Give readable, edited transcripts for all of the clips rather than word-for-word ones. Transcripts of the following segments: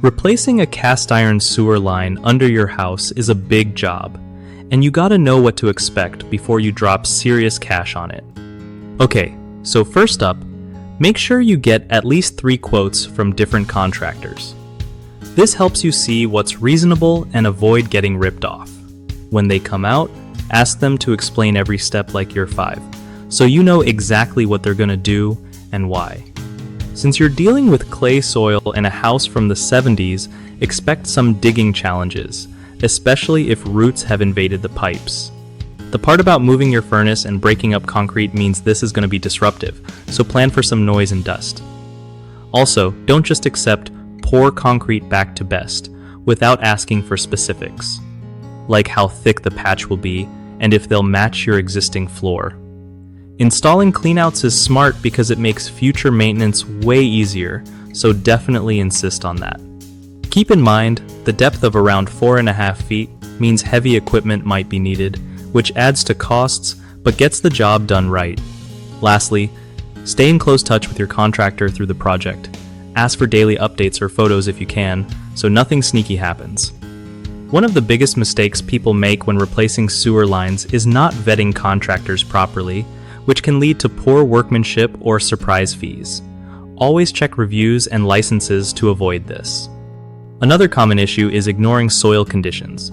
Replacing a cast iron sewer line under your house is a big job, and you gotta know what to expect before you drop serious cash on it. Okay, so first up, make sure you get at least 3 quotes from different contractors. This helps you see what's reasonable and avoid getting ripped off. When they come out, ask them to explain every step like you're 5, so you know exactly what they're gonna do and why. Since you're dealing with clay soil in a house from the 70s, expect some digging challenges, especially if roots have invaded the pipes. The part about moving your furnace and breaking up concrete means this is going to be disruptive, so plan for some noise and dust. Also, don't just accept pour concrete back to best without asking for specifics, like how thick the patch will be and if they'll match your existing floor. Installing cleanouts is smart because it makes future maintenance way easier, so definitely insist on that. Keep in mind, the depth of around 4.5 feet means heavy equipment might be needed, which adds to costs but gets the job done right. Lastly, stay in close touch with your contractor through the project. Ask for daily updates or photos if you can, so nothing sneaky happens. One of the biggest mistakes people make when replacing sewer lines is not vetting contractors properly, which can lead to poor workmanship or surprise fees. Always check reviews and licenses to avoid this. Another common issue is ignoring soil conditions.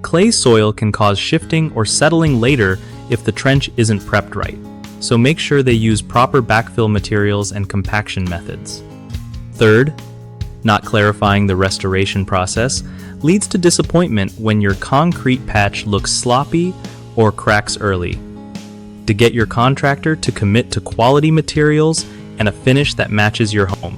Clay soil can cause shifting or settling later if the trench isn't prepped right, so make sure they use proper backfill materials and compaction methods. Third, not clarifying the restoration process leads to disappointment when your concrete patch looks sloppy or cracks early. To get your contractor to commit to quality materials and a finish that matches your home.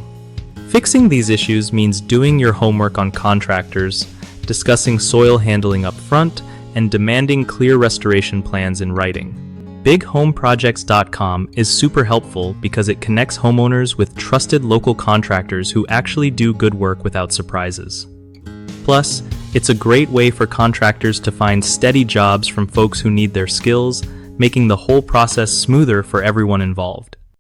Fixing these issues means doing your homework on contractors, discussing soil handling up front, and demanding clear restoration plans in writing. BigHomeProjects.com is super helpful because it connects homeowners with trusted local contractors who actually do good work without surprises. Plus, it's a great way for contractors to find steady jobs from folks who need their skills, making the whole process smoother for everyone involved.